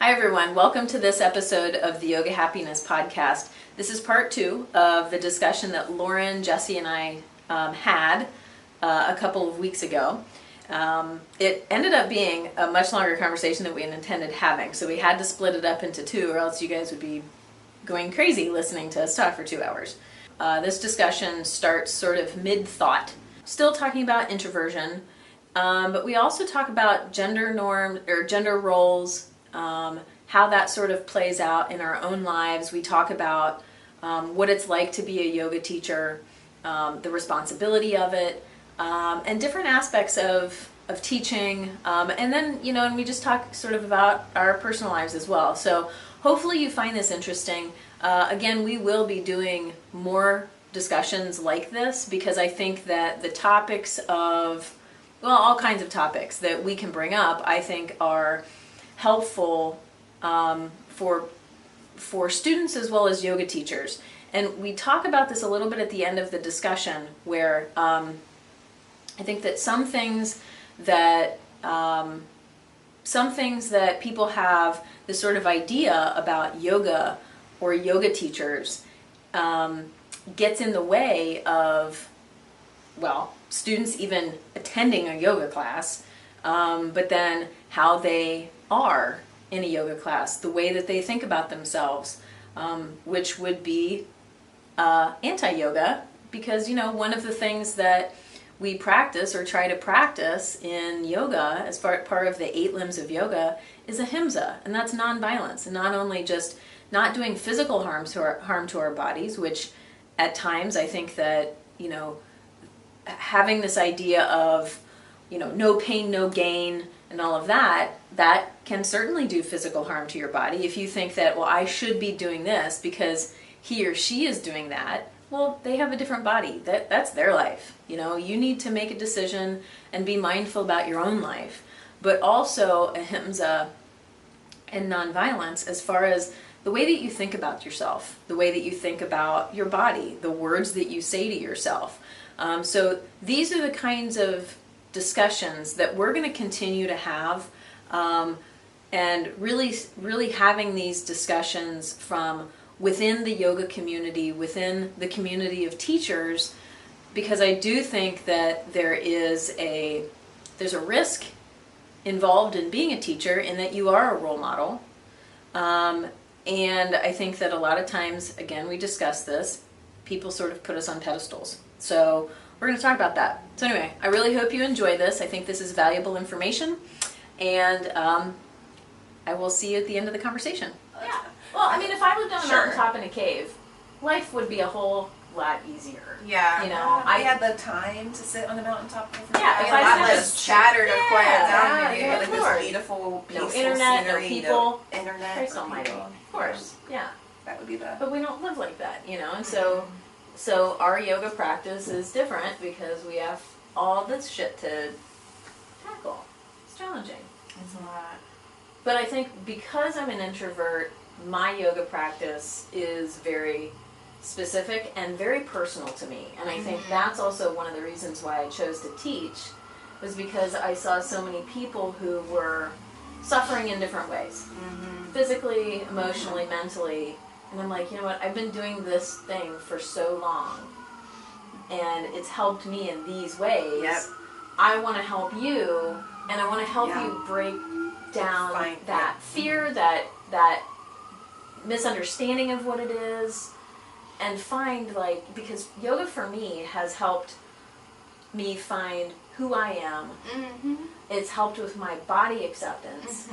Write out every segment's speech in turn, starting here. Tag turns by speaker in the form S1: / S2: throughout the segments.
S1: Hi everyone, welcome to this episode of the Yoga Happiness Podcast. This is part 2 of the discussion that Lauren, Jesse, and I had a couple of weeks ago. It ended up being a much longer conversation than we had intended having, so we had to split it up into 2 or else you guys would be going crazy listening to us talk for 2 hours. This discussion starts sort of mid-thought, still talking about introversion, but we also talk about gender norms or gender roles, how that sort of plays out in our own lives. We talk about what it's like to be a yoga teacher, the responsibility of it, and different aspects of teaching. And then, and we just talk sort of about our personal lives as well. So hopefully you find this interesting. Again, we will be doing more discussions like this because I think that the topics of, all kinds of topics that we can bring up, I think are helpful for students as well as yoga teachers. And we talk about this a little bit at the end of the discussion where I think that some things that people have this sort of idea about yoga or yoga teachers gets in the way of, students even attending a yoga class, but then how they are in a yoga class, the way that they think about themselves, which would be anti-yoga, because one of the things that we practice or try to practice in yoga as part of the 8 limbs of yoga is ahimsa, and that's nonviolence, and not only just not doing physical harm to our bodies, which at times I think that having this idea of no pain, no gain, and all of that can certainly do physical harm to your body. If you think that, I should be doing this because he or she is doing that, they have a different body. That's their life. You need to make a decision and be mindful about your own life. But also ahimsa and nonviolence as far as the way that you think about yourself, the way that you think about your body, the words that you say to yourself. So these are the kinds of discussions that we're going to continue to have, and really having these discussions from within the yoga community, within the community of teachers, because I do think that there's a risk involved in being a teacher in that you are a role model. And I think that a lot of times, again, we discuss this, people sort of put us on pedestals. So we're going to talk about that. So anyway, I really hope you enjoy this. I think this is valuable information, and I will see you at the end of the conversation. Yeah. Well, if I lived on a mountaintop in a cave, life would be a whole lot easier.
S2: Yeah. I had the time to sit on the mountaintop.
S1: If I
S2: had less chatter to quiet down.
S1: Yeah,
S2: of course. This beautiful, peaceful
S1: no internet,
S2: scenery,
S1: no people.
S2: No internet.
S1: Christ almighty. Of course. Yeah.
S2: That would be the.
S1: But we don't live like that, and so our yoga practice is different because we have all this shit to tackle. It's challenging.
S2: It's a lot.
S1: But I think because I'm an introvert, my yoga practice is very specific and very personal to me. And I think that's also one of the reasons why I chose to teach, was because I saw so many people who were suffering in different ways. Physically, emotionally, mentally. And I'm like, I've been doing this thing for so long, and it's helped me in these ways.
S2: Yep.
S1: I want to help you, and I want to help you break down that fear, that misunderstanding of what it is, and find, because yoga for me has helped me find who I am. It's helped with my body acceptance.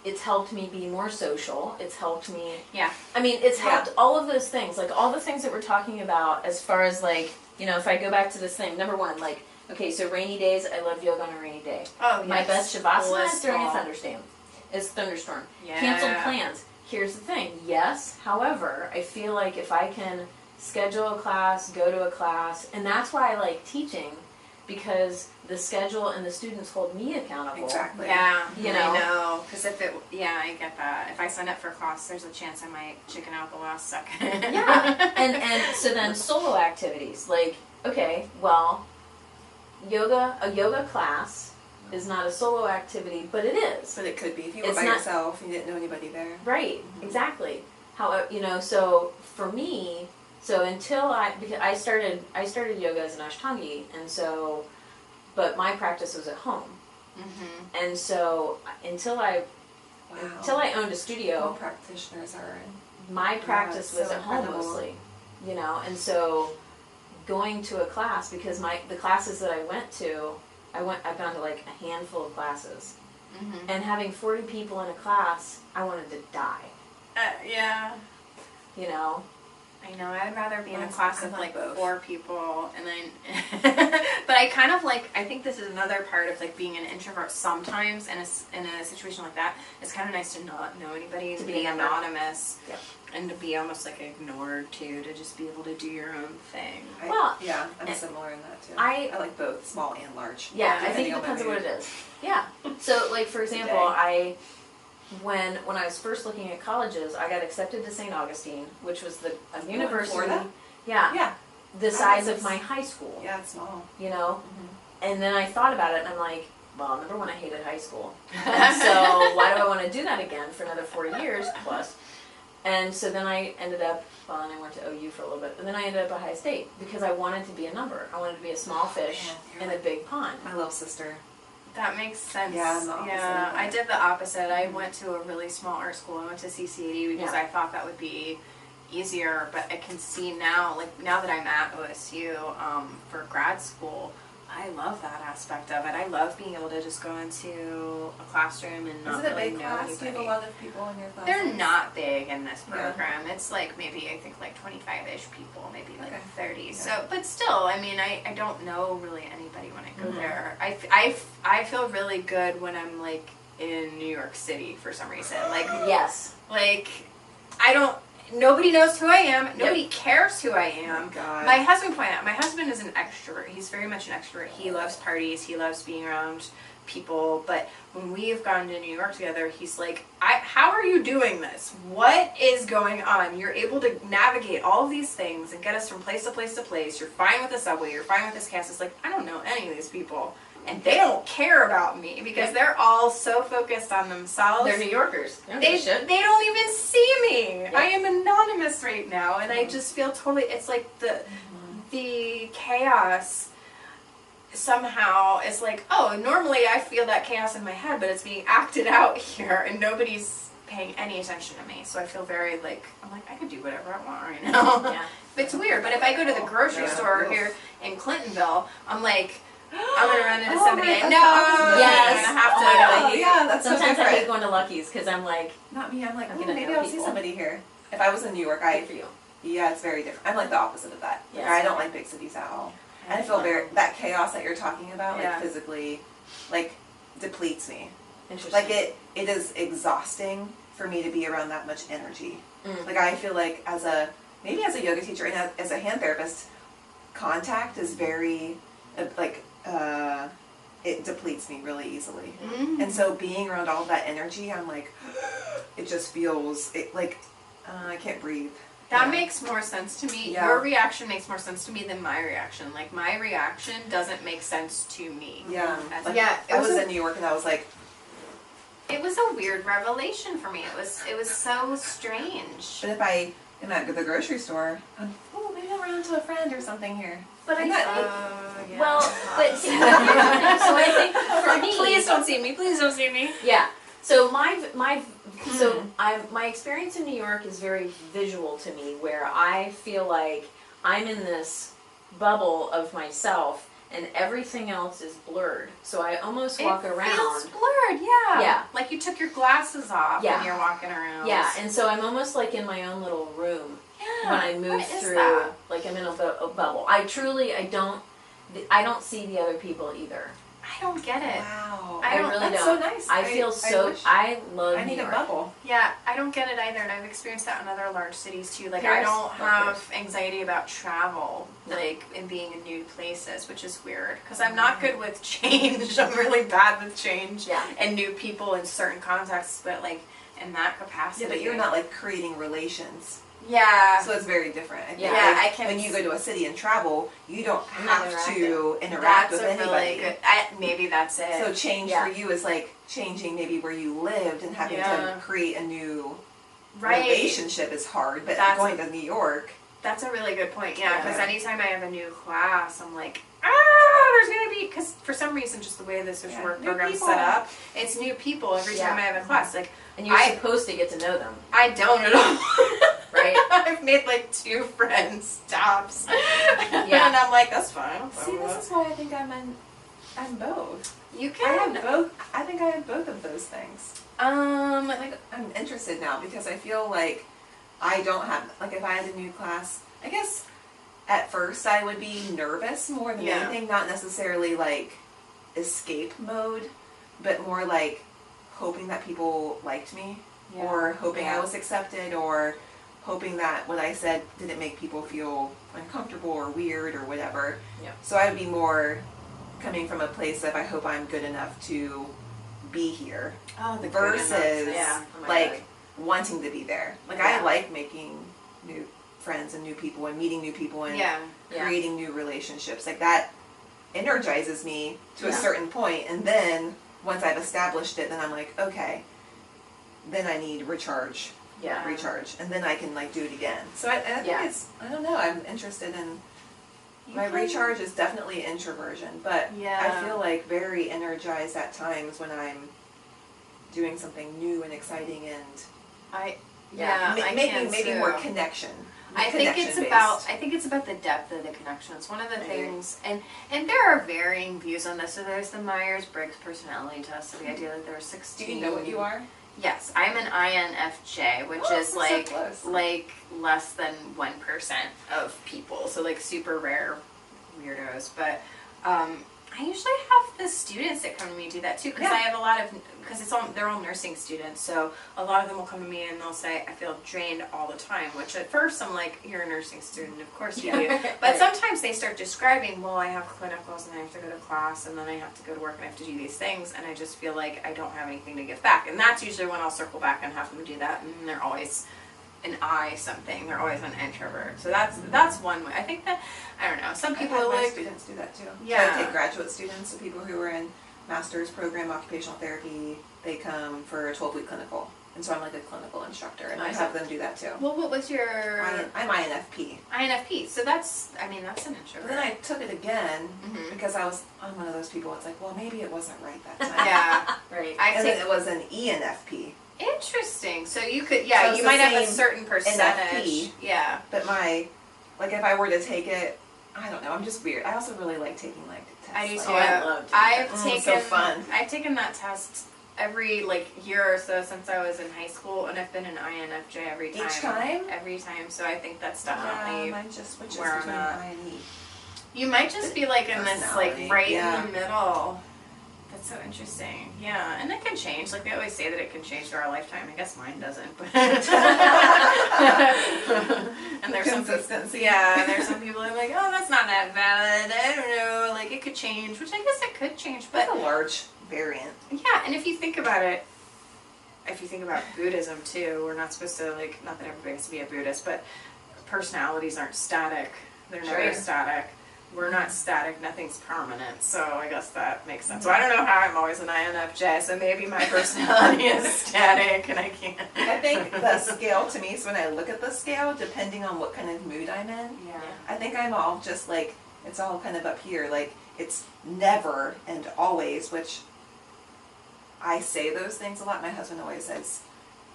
S1: It's helped me be more social. It's helped me...
S2: Yeah.
S1: It's helped all of those things. All the things that we're talking about as far as, if I go back to this thing, number one, okay, so rainy days, I love yoga on a rainy day.
S2: Oh, yes.
S1: My best Shavasana is during a thunderstorm.
S2: Yeah.
S1: Canceled plans. Here's the thing. Yes, however, I feel like if I can schedule a class, go to a class, and that's why I like teaching, because the schedule and the students hold me accountable.
S2: Exactly.
S3: Yeah,
S1: I
S3: know. Because I get that. If I sign up for a class, there's a chance I might chicken out the last second.
S1: Yeah, and so then solo activities, okay, a yoga class is not a solo activity, but it is.
S2: But it could be if you were
S1: It's
S2: by
S1: not-
S2: yourself and you didn't know anybody there.
S1: Right, exactly. How, so for me, because I started yoga as an Ashtangi, and so, but my practice was at home.
S3: Mm-hmm.
S1: And so until I owned a studio,
S2: Home practitioners are
S1: my practice
S2: it's
S1: was
S2: so
S1: at home
S2: incredible.
S1: mostly, and so going to a class, because the classes that I went to, I've gone to like a handful of classes,
S3: Mm-hmm.
S1: and having 40 people in a class, I wanted to die,
S3: Yeah.
S1: you know.
S3: I know, I'd rather be in a
S2: Mine's-
S3: class
S2: I
S3: of
S2: like
S3: like
S2: both.
S3: 4 people and then, but I kind of like, I think this is another part of like being an introvert sometimes in a situation like that. It's kind of nice to not know anybody, to be anonymous,
S1: Yep.
S3: and to be almost like ignored too, to just be able to do your own thing.
S2: I'm similar in that too.
S1: I
S2: like both small and large.
S1: Yeah, I think
S2: depending
S1: it
S2: on my
S1: depends on what
S2: mood.
S1: it is. Yeah. So, like, for example,
S2: Today.
S1: when I was first looking at colleges, I got accepted to St. Augustine, which was a university.
S2: Florida?
S1: Yeah.
S2: Yeah.
S1: The size
S2: makes
S1: of my
S2: sense.
S1: high school.
S2: Yeah, it's small.
S1: You know?
S2: Mhm.
S1: And then I thought about it, and I'm like, well, number one, I hated high school. And so why do I want to do that again for another 4 years plus? And so then I ended up, and I went to OU for a little bit, and then I ended up at High State because I wanted to be a number. I wanted to be a small fish
S2: Man,
S1: in a big pond.
S2: My little sister.
S3: That makes sense.
S2: Yeah, I'm the opposite
S3: Yeah,
S2: of
S3: I
S2: that.
S3: did the opposite. I went to a really small art school. I went to CCAD because
S1: Yeah.
S3: I thought that would be easier, but I can see now, like now that I'm at OSU for grad school, I love that aspect of it. I love being able to just go into a classroom and not
S2: Is it a
S3: really
S2: big
S3: know
S2: class? Do you have a
S3: anybody.
S2: lot of people in your class?
S3: They're not big in this
S2: Yeah.
S3: program. It's like maybe I think like 25-ish people, maybe like
S2: Okay.
S3: 30.
S2: Yeah.
S3: So, but still, I mean, I don't know really anybody when I go
S1: Mhm.
S3: there. I feel really good when I'm like in New York City for some reason.
S1: Yes.
S3: Like I don't. Nobody knows who I am. Nobody cares who I
S2: Oh
S3: am.
S2: my God.
S3: My husband pointed out, my husband is an extrovert. He's very much an extrovert. He loves parties. He loves being around people. But when we have gone to New York together, he's like, how are you doing this? What is going on? You're able to navigate all of these things and get us from place to place to place. You're fine with the subway. You're fine with this cast. It's like, I don't know any of these people. And they don't care about me because they're all so focused on themselves.
S1: They're New Yorkers. They don't give a shit.
S3: They don't even see me.
S1: Yeah.
S3: I am anonymous right now, and I just feel totally. It's like the chaos. Somehow, it's like, oh, normally I feel that chaos in my head, but it's being acted out here, and nobody's paying any attention to me. So I feel very like I'm like I could do whatever I want right now.
S1: Yeah.
S3: It's weird, but if I go to the grocery
S2: Yeah.
S3: store here in Clintonville, I'm like. I'm gonna run into
S2: Oh,
S3: somebody
S2: right,
S3: I
S2: that's
S3: know.
S2: the opposite.
S1: Yes.
S3: I'm gonna have to.
S2: Oh, yeah, that's so
S1: Sometimes I
S2: different.
S1: hate going to Lucky's because I'm like,
S2: Not me. I'm like,
S1: I'm
S2: oh,
S1: gonna
S2: maybe
S1: know
S2: I'll see
S1: people.
S2: somebody here. If I was in New York,
S1: good for you.
S2: yeah, it's very different. I'm like the opposite of that.
S1: Yes.
S2: I don't like big cities at all. I feel that chaos that you're talking about,
S3: Yeah.
S2: like physically, like depletes me.
S1: Interesting.
S2: Like it is exhausting for me to be around that much energy.
S1: Mm.
S2: Like I feel like as a yoga teacher and as a hand therapist, contact is very it depletes me really easily.
S3: Mm.
S2: And so being around all that energy, I'm like, it just feels I can't breathe.
S3: That
S2: Yeah.
S3: makes more sense to me.
S2: Yeah.
S3: Your reaction makes more sense to me than my reaction. Like my reaction doesn't make sense to me.
S2: Yeah.
S3: As-
S2: Like,
S3: yeah.
S2: I was in New York and I was like,
S3: It was a weird revelation for me. It was so strange.
S2: but if I am at the grocery store, oh, maybe I'll run into a friend or something here.
S1: But
S2: And
S1: I
S3: Yeah.
S1: well, but see, so I think for me,
S3: Please don't see me. Please don't see me.
S1: yeah. So my experience in New York is very visual to me, where I feel like I'm in this bubble of myself, and everything else is blurred. So I almost walk
S3: It
S1: around.
S3: feels blurred. Yeah.
S1: Yeah.
S3: Like you took your glasses off
S1: Yeah.
S3: when you're walking around.
S1: Yeah, and so I'm almost like in my own little room
S3: Yeah.
S1: when I move
S3: What is
S1: through.
S3: that?
S1: Like I'm in a bubble. I don't see the other people either.
S3: I don't get it.
S2: Wow.
S3: I
S1: really
S2: That's
S1: don't.
S2: so nice.
S1: I feel so. I love
S2: I
S1: New
S2: need a
S1: York.
S2: bubble.
S3: Yeah, I don't get it either, and I've experienced that in other large cities too. Like
S1: Paris?
S3: I don't
S1: Oh,
S3: have
S1: Paris.
S3: anxiety about travel,
S1: No.
S3: like in being in new places, which is weird because I'm not good with change. I'm really bad with change
S1: Yeah.
S3: and new people in certain contexts, but like in that capacity.
S2: Yeah, but you're not like creating relations.
S3: Yeah.
S2: So it's very different. I think.
S1: Yeah,
S2: Like,
S3: I can.
S2: when you go to a city and travel, you don't
S1: not
S2: have to
S3: That's
S2: interact with
S3: a
S2: anybody.
S3: really good. Maybe that's it.
S2: So change
S1: Yeah.
S2: for you is like changing maybe where you lived and having
S3: Yeah.
S2: to create a new
S3: Right.
S2: relationship is hard. But
S3: That's
S2: going to New York,
S3: That's a really good point. Yeah, because
S2: Yeah.
S3: anytime I have a new class, I'm like, there's gonna be, because for some reason, just the way the social
S2: Yeah,
S3: work
S2: new
S3: program's
S2: people.
S3: set up, it's new people every
S1: Yeah.
S3: time I have a class. Like,
S1: And you're
S3: I-
S1: supposed to get to know them,
S3: I don't at all.
S1: right?
S3: I've made like 2 friends tops.
S1: Yeah.
S3: And I'm like, that's fine.
S2: see, this is why I think I'm both.
S3: You
S2: I
S3: can.
S2: have both. I think I have both of those things. I think I'm interested now because I feel like I don't have, like, if I had a new class, I guess at first I would be nervous more than
S3: Yeah.
S2: anything, not necessarily like escape mode, but more like hoping that people liked me, or hoping I was accepted, or hoping that what I said didn't make people feel uncomfortable or weird or whatever.
S1: Yeah.
S2: So I would be more coming from a place of I hope I'm good enough to be here,
S3: Oh, the
S2: versus
S1: Yeah. Oh my
S2: like
S1: God.
S2: wanting to be there. Like
S1: Yeah.
S2: I like making new friends and new people and meeting new people and
S3: Yeah.
S1: Yeah.
S2: creating new relationships. Like that energizes me to a
S1: Yeah.
S2: certain point, and then once I've established it, then I'm like, okay, then I need recharge,
S1: Yeah.
S2: and then I can like do it again. So I think
S1: Yeah.
S2: it's, I don't know, I'm interested in, my
S3: can-
S2: recharge is definitely introversion, but
S3: Yeah.
S2: I feel like very energized at times when I'm doing something new and exciting and
S1: Yeah.
S3: I
S2: making
S3: can
S2: maybe
S3: too.
S2: more connection.
S3: I think it's
S2: connection-based.
S3: about the depth of the connection. It's one of the
S2: I agree.
S3: things, and there are varying views on this. So there's the Myers-Briggs personality test. So the idea that there are
S2: Do
S3: 16.
S2: you know what you are?
S3: Yes, I'm an INFJ, which
S2: Oh,
S3: is
S2: we're so close.
S3: like less than 1% of people. So like super rare weirdos. But I usually have the students that come to me do that too, because
S2: Yeah.
S3: I have a lot of, because they're all nursing students, so a lot of them will come to me and they'll say, I feel drained all the time, which at first I'm like, you're a nursing student, of course you do. But
S1: Right.
S3: sometimes they start describing, well, I have clinicals and I have to go to class and then I have to go to work and I have to do these things, and I just feel like I don't have anything to give back. And that's usually when I'll circle back and have them do that, and they're always an I something. They're always an introvert. So that's one way. I think that, I don't know, some people
S2: I've
S3: are
S2: had my
S3: like,
S2: students do that too.
S3: Yeah.
S2: So I take graduate students, so people who are in master's program occupational therapy, they come for a 12-week clinical. And so I'm like a clinical instructor, and I have them do that too.
S3: well, what was your
S2: I'm INFP.
S3: INFP? So that's an introvert.
S2: But then I took it again
S3: Mhm.
S2: because I'm one of those people. It's like, well, maybe it wasn't right that time.
S3: Yeah.
S1: Right.
S2: And then it was an ENFP.
S3: Interesting. So you could,
S2: So
S3: yeah,
S2: it's
S3: you
S2: the
S3: might have a
S2: same
S3: certain percentage.
S2: NFP.
S3: Yeah.
S2: But like if I were to take it, I don't know, I'm just weird. I also really like taking like tests.
S3: I do
S2: like
S3: too.
S1: Oh, I love taking
S3: I've
S2: tests.
S3: taken
S2: So fun.
S3: I've taken that test every year or so since I was in high school, and I've been an INFJ every time.
S2: Each time?
S3: Every time. So I think that's
S2: Yeah,
S3: definitely.
S2: mine just switches
S3: where I'm
S2: between
S3: at.
S2: I and E.
S3: You might just be like in this
S2: Personality,
S3: right
S2: yeah.
S3: in the middle. That's so interesting. Yeah, and it can change. Like they always say that it can change through our lifetime. I guess mine doesn't, but and there's some
S2: Consistency.
S3: yeah, and there's some people that are like, oh, that's not that valid. I don't know. Like it could change, which I guess it could change, but
S2: That's a large variant.
S3: yeah. And if you think about it, if you think about Buddhism too, we're not supposed to not that everybody has to be a Buddhist, but personalities aren't static. They're never
S1: Sure.
S3: static. We're not static, nothing's permanent, so I guess that makes sense. So I don't know how I'm always an INFJ, so maybe my personality is static and I can't.
S2: I think the scale to me, so when I look at the scale, depending on what kind of mood I'm in,
S3: Yeah.
S2: I think I'm all just like, it's all kind of up here. Like, it's never and always, which I say those things a lot. My husband always says,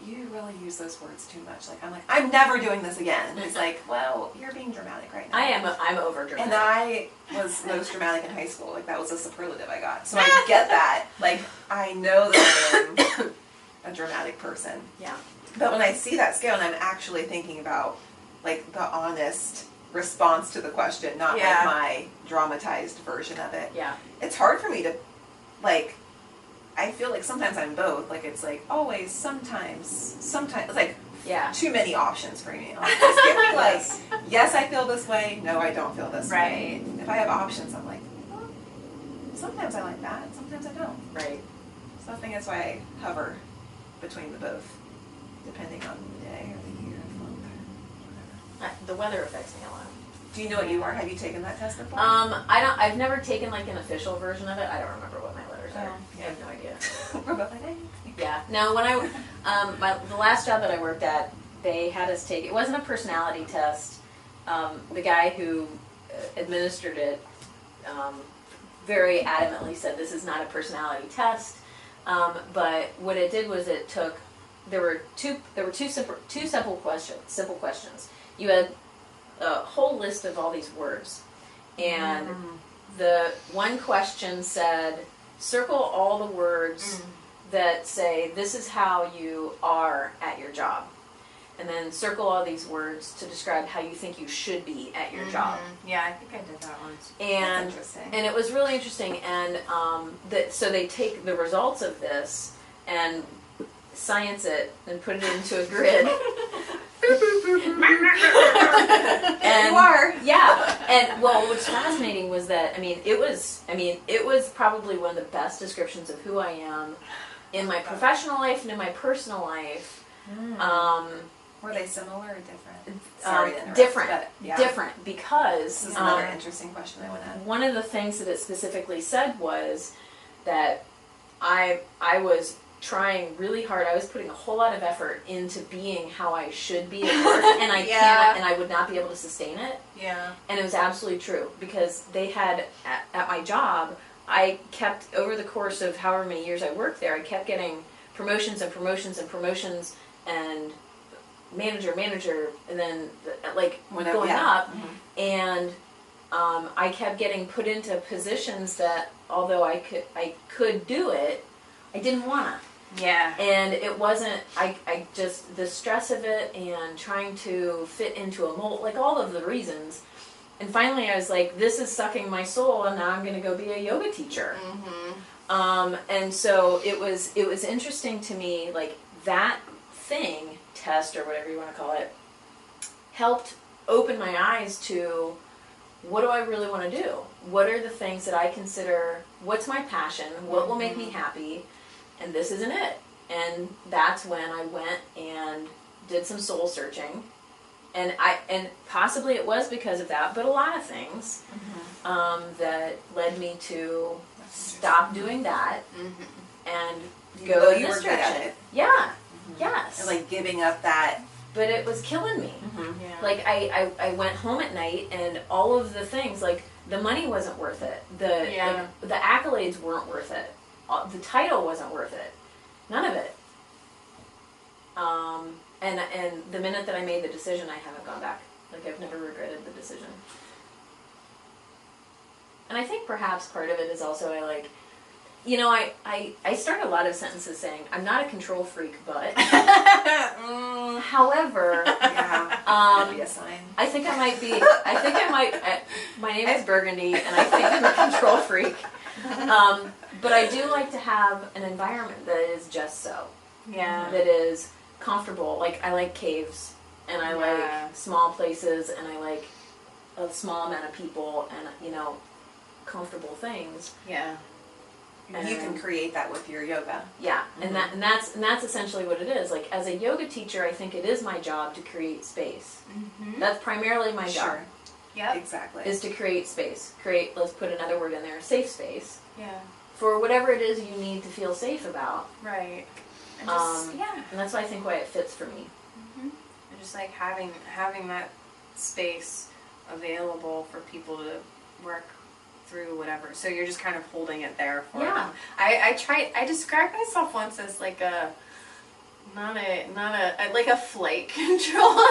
S2: you really use those words too much. Like, I'm like, I'm never doing this again. And he's like, well, you're being dramatic right now.
S1: I'm over dramatic.
S2: And I was most dramatic in high school. Like, that was a superlative I got. So I get that. Like, I know that I am a dramatic person.
S1: Yeah.
S2: But when I see that scale and I'm actually thinking about, like, the honest response to the question, not
S3: Yeah.
S2: like my dramatized version of it,
S1: Yeah.
S2: it's hard for me to, like, I feel like sometimes I'm both. Like, it's like always, sometimes. It's like
S1: Yeah.
S2: too many options for me. On the scale. Like, yes, I feel this way. No, I don't feel this way.
S3: Right.
S2: If I have options, I'm like, well, sometimes I like that. Sometimes I don't.
S1: Right.
S2: So I think that's why I hover between the both, depending on the day or the year or month.
S1: The weather affects me a lot.
S2: Do you know what you are? Have you taken that test before?
S1: I've never taken like an official version of it. I don't remember what my letters are.
S2: Yeah.
S1: I have no idea.
S2: We're both like,
S1: Yeah. No, when the last job that I worked at, they had us take, it wasn't a personality test. The guy who administered it very adamantly said this is not a personality test. But what it did was it took, there were two simple questions. You had a whole list of all these words, and the one question said, circle all the words that say this is how you are at your job, and then circle all these words to describe how you think you should be at your job.
S3: Yeah, I think I did that once.
S1: And
S2: That's interesting.
S1: And it was really interesting, and so they take the results of this and science it and put it into a grid. And
S2: you are.
S1: Yeah, and well, what's fascinating was that it was probably one of the best descriptions of who I am in my professional life and in my personal life.
S2: Were they similar or different? Sorry to interrupt,
S1: different,
S2: but, yeah.
S1: different, because
S2: This is another interesting question I want to ask.
S1: one of the things that it specifically said was that I was trying really hard. I was putting a whole lot of effort into being how I should be at work, and I can't, and I would not be able to sustain it.
S3: Yeah.
S1: And it was absolutely true, because they had, at my job, I kept, over the course of however many years I worked there, I kept getting promotions and promotions and promotions, and manager, and then going up, and I kept getting put into positions that, although I could do it, I didn't wanna.
S3: Yeah.
S1: And it wasn't, I just, the stress of it and trying to fit into a mold, like all of the reasons. And finally I was like, this is sucking my soul, and now I'm gonna go be a yoga teacher. And so it was interesting to me, like that test, or whatever you want to call it, helped open my eyes to, what do I really want to do? What are the things that I consider, what's my passion? What will make me happy? And this isn't it. And that's when I went and did some soul searching. And possibly it was because of that, but a lot of things that led me to stop doing that and go in this direction. Yeah. Yes.
S2: And like giving up that.
S1: But it was killing me.
S3: Yeah.
S1: Like I went home at night, and all of the things, like the money wasn't worth it. The accolades weren't worth it. The title wasn't worth it. None of it. And the minute that I made the decision, I haven't gone back. Like I've never regretted the decision. And I think perhaps part of it is also I start a lot of sentences saying, I'm not a control freak, but. However,
S2: that'd be a sign.
S1: I think I might be, my name is Burgundy, and I think I'm a control freak. But I do like to have an environment that is just so.
S3: Yeah.
S1: That is comfortable. Like, I like caves, and I like small places, and I like a small amount of people, and, comfortable things.
S2: Yeah. And you can create that with your yoga.
S1: Yeah, and that's essentially what it is. Like, as a yoga teacher, I think it is my job to create space. That's primarily my job.
S3: Yeah,
S2: exactly.
S1: Is to create space. Let's put another word in there, safe space.
S3: Yeah.
S1: For whatever it is you need to feel safe about.
S3: Right. And
S1: and that's why it fits for me.
S3: And just like having that space available for people to work through whatever. So you're just kind of holding it there for them. I described myself once as like not a flight controller.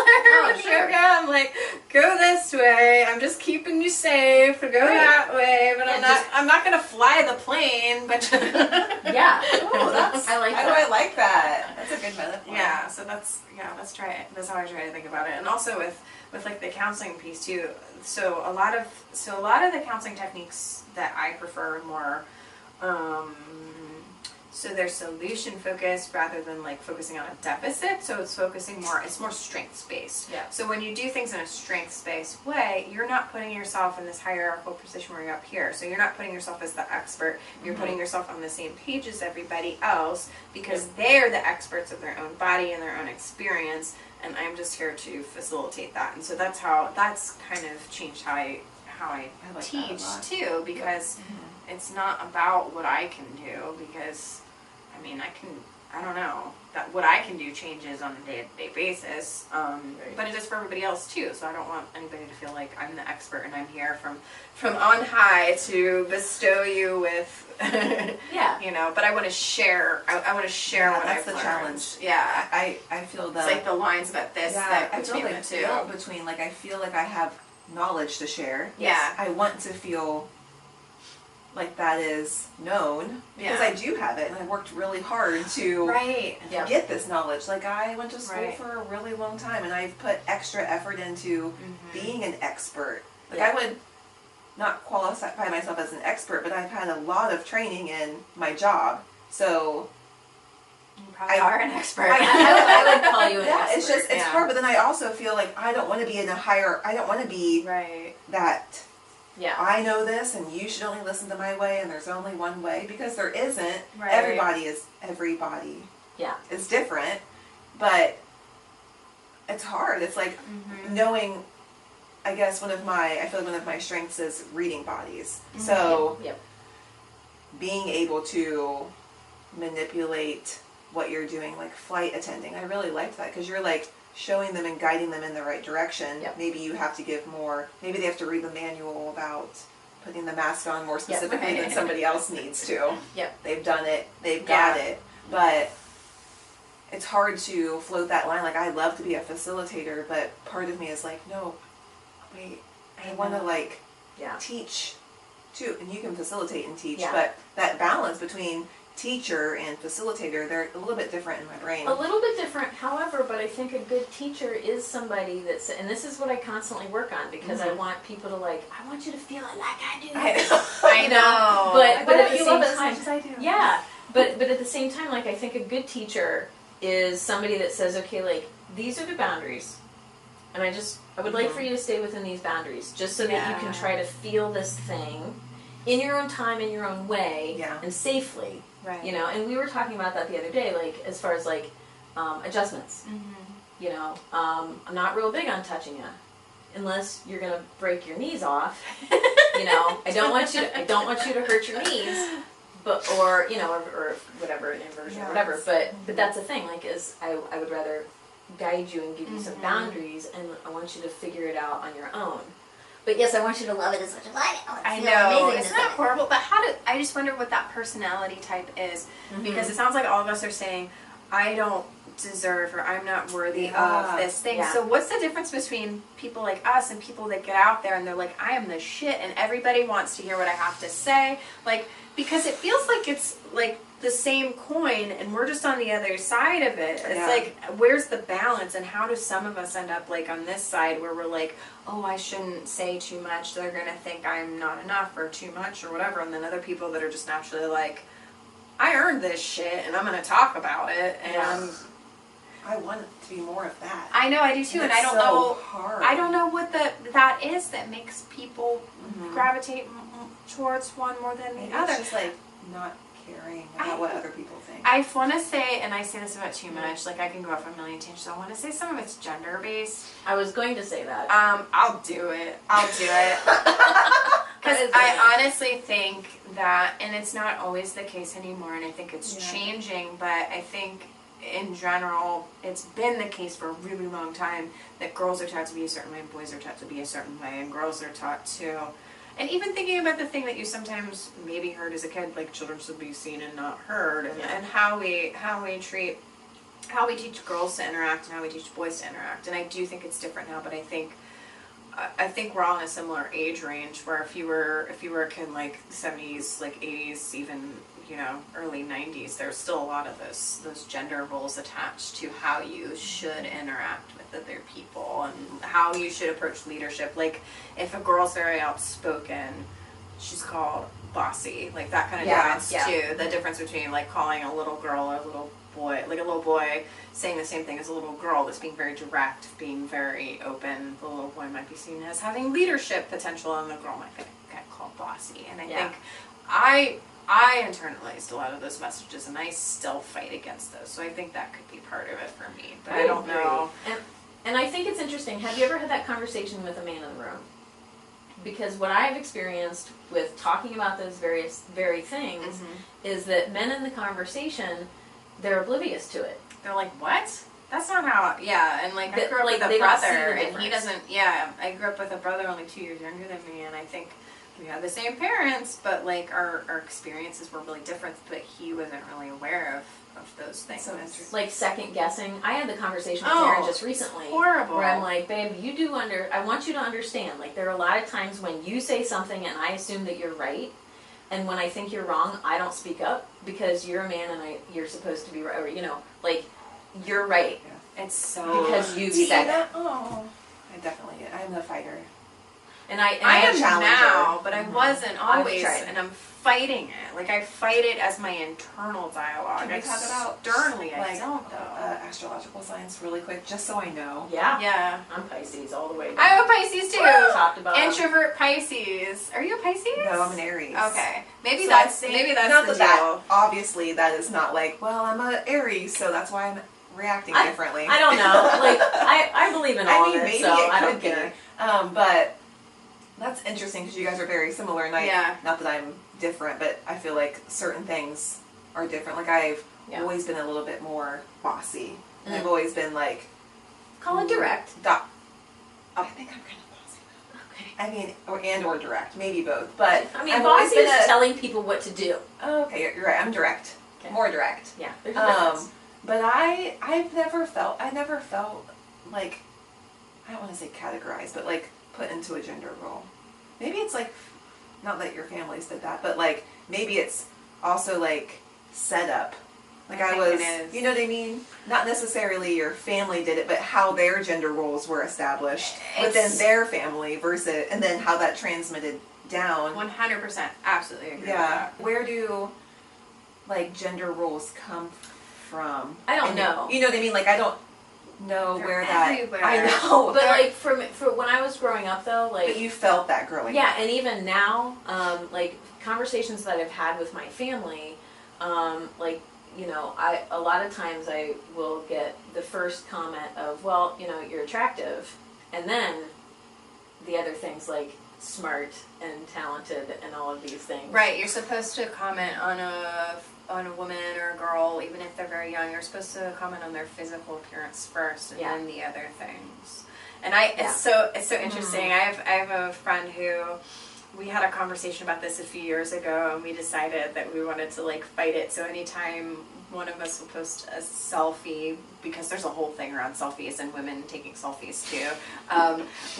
S3: Yoga. I'm like, go this way. I'm just keeping you safe. Go that way. But I'm not gonna fly the plane. But
S1: yeah.
S2: Oh,
S1: I like that.
S2: I like that. That's a good metaphor.
S3: Yeah. So that's how I try to think about it. And also with like the counseling piece too. So a lot of the counseling techniques that I prefer more. So they're solution focused rather than like focusing on a deficit. So it's more strengths based.
S1: Yeah.
S3: So when you do things in a strengths based way, you're not putting yourself in this hierarchical position where you're up here. So you're not putting yourself as the expert. You're putting yourself on the same page as everybody else because they're the experts of their own body and their own experience. and I'm just here to facilitate that. And so that's kind of changed how I
S2: like that a
S3: teach
S2: lot.
S3: too, because it's not about what I can do, because I mean, I don't know, that what I can do changes on a day-to-day basis, but it is for everybody else too, so I don't want anybody to feel like I'm the expert and I'm here from on high to bestow you with, you know, but I want to share, I want to share what I've
S2: that's the
S3: learned.
S2: challenge.
S3: Yeah.
S2: I feel that.
S3: It's like the lines about this, that
S2: I feel
S3: between
S2: like
S3: the two.
S2: between, like, I feel like I have knowledge to share.
S3: Yeah.
S2: I want to feel like that is known, because I do have it, and I worked really hard to get this knowledge. Like, I went to school for a really long time, and I've put extra effort into being an expert. Like, I would not qualify myself as an expert, but I've had a lot of training in my job, so
S3: You probably are an expert.
S1: I would call you an expert.
S2: it's just, it's hard, but then I also feel like I don't want to be in a higher, I don't want to be that I know this and you should only listen to my way and there's only one way, because there isn't. Everybody is different, but it's hard. It's like knowing, I guess I feel like one of my strengths is reading bodies. So being able to manipulate what you're doing, like flight attending, I really liked that, because you're like showing them and guiding them in the right direction. Maybe you have to give more, maybe they have to read the manual about putting the mask on more specifically than somebody else needs to. They've done it, they've got it, but it's hard to float that line. Like, I'd love to be a facilitator, but part of me is like, no, wait, I want to like teach too, and you can facilitate and teach, but that balance between teacher and facilitator, they're a little bit different in my brain.
S1: A little bit different, however, but I think a good teacher is somebody that's, and this is what I constantly work on, because I want people to like, I want you to feel it like I do.
S3: I know.
S1: But at the same
S2: as
S1: time,
S2: much as I do.
S1: but at the same time, like, I think a good teacher is somebody that says, okay, like, these are the boundaries, and I would like for you to stay within these boundaries, just so that you can try to feel this thing in your own time, in your own way, and safely. You know, and we were talking about that the other day, like, as far as like adjustments. You know, I'm not real big on touching you, unless you're gonna break your knees off. You know, I don't want you to hurt your knees, but or you know, or whatever, inversion or whatever. But that's the thing. Like, is I would rather guide you and give you some boundaries, and I want you to figure it out on your own. But yes, I want you to love it as much as I do.
S3: I know, it's not horrible, but I just wonder what that personality type is, because it sounds like all of us are saying, I don't deserve, or I'm not worthy of this thing. So what's the difference between people like us and people that get out there and they're like, I am the shit, and everybody wants to hear what I have to say? Like, because it feels like it's like the same coin, and we're just on the other side of it. It's like, where's the balance, and how do some of us end up like on this side where we're like, oh, I shouldn't say too much, they're gonna think I'm not enough or too much or whatever, and then other people that are just naturally like, I earned this shit and I'm gonna talk about it, and
S2: I want it to be more of that.
S3: I know, I do too, and I don't know. I don't know what that is that makes people gravitate towards one more than the other.
S2: It's just like not caring about what other people think.
S3: I want to say, and I say this about too much, like I can go off on a million tangents, I want to say some of it's gender based.
S1: I was going to say that.
S3: I'll do it. Because I honestly think that, and it's not always the case anymore, and I think it's changing, but I think in general, it's been the case for a really long time that girls are taught to be a certain way, and boys are taught to be a certain way, and girls are taught to. And even thinking about the thing that you sometimes maybe heard as a kid, like children should be seen and not heard, and how we teach girls to interact and how we teach boys to interact. And I do think it's different now, but I think we're all in a similar age range where if you were a kid like 70s, like 80s, even early 90s, there's still a lot of those gender roles attached to how you should interact with other people and how you should approach leadership. Like if a girl's very outspoken, she's called bossy, like that kind of difference too. The difference between like calling a little girl or a little boy, like a little boy saying the same thing as a little girl that's being very direct, being very open. The little boy might be seen as having leadership potential, and the girl might get called bossy. And I think I internalized a lot of those messages, and I still fight against those. So I think that could be part of it for me. But I don't know.
S1: And I think it's interesting. Have you ever had that conversation with a man in the room? Because what I've experienced with talking about those very things is that men in the conversation, they're oblivious to it.
S3: They're like, what? That's not how, and like, I grew up with a
S1: they don't see the
S3: brother, and he
S1: difference.
S3: doesn't, I grew up with a brother only 2 years younger than me, and I think we had the same parents, but like, our experiences were really different, but he wasn't really aware of those things.
S2: So interesting.
S1: Like second guessing. I had the conversation with Aaron just recently.
S3: Horrible.
S1: Where I'm like, babe, I want you to understand, like, there are a lot of times when you say something and I assume that you're right, and when I think you're wrong, I don't speak up because you're a man and you're supposed to be right, or, like, you're right.
S2: Yeah.
S3: It's so...
S1: Because you
S2: Do you
S1: said
S2: that? Oh, I'm the fighter.
S1: And I
S3: am
S2: challenger.
S3: now, but I wasn't always,
S1: tried.
S3: and I'm fighting it. Like, I fight it as my internal dialogue.
S2: Can we talk about
S3: sternly? I
S2: like
S3: don't though.
S2: astrological signs really quick, just so I know?
S1: Yeah. I'm Pisces all the way down.
S3: I'm a Pisces too.
S1: Top to bottom.
S3: Introvert Pisces. Are you a Pisces?
S2: No, I'm an Aries.
S3: Okay, maybe
S2: So
S3: that's
S2: I think-
S3: maybe that's
S2: not
S3: the
S2: that
S3: deal.
S2: obviously that is not like, well, I'm an Aries, so that's why I'm reacting differently.
S1: I don't know. Like, I believe in all
S2: I mean,
S1: of it,
S2: maybe
S1: so
S2: it
S1: I
S2: could
S1: don't
S2: be.
S1: care.
S2: But that's interesting because you guys are very similar, and not that I'm different, but I feel like certain things are different. Like I've always been a little bit more bossy, and I've always been like,
S1: Call it direct.
S2: I think I'm kind of bossy.
S1: Okay.
S2: I mean, or direct, maybe both. But
S1: I mean,
S2: I've always
S1: bossy
S2: been
S1: is telling people what to do.
S2: Oh, okay, you're right. I'm direct,
S1: Okay.
S2: more direct.
S1: Yeah, there's a difference.
S2: But I never felt like, I don't want to say categorized, but like put into a gender role. Maybe it's like, not that your families did that, but like maybe it's also like set up. Like I was,
S3: it is.
S2: you know what I mean? Not necessarily your family did it, but how their gender roles were established within their family versus, and then how that transmitted down.
S3: 100%, absolutely agree with
S2: Yeah.
S3: that.
S2: Where do like gender roles come from?
S1: I don't
S2: And
S1: know.
S2: You know what I mean? Like I don't know
S3: They're
S2: where that.
S3: everywhere.
S2: I know,
S1: But like for when I was growing up though, like
S2: but you felt that growing up.
S1: and even now, like conversations that I've had with my family, like a lot of times I will get the first comment of, well, you're attractive, and then the other things like smart and talented and all of these things.
S3: Right, you're supposed to comment on a woman or a girl, even if they're very young. You're supposed to comment on their physical appearance first, and then the other things. And it's so interesting. I have a friend who, we had a conversation about this a few years ago, and we decided that we wanted to like fight it. So anytime one of us will post a selfie, because there's a whole thing around selfies and women taking selfies too,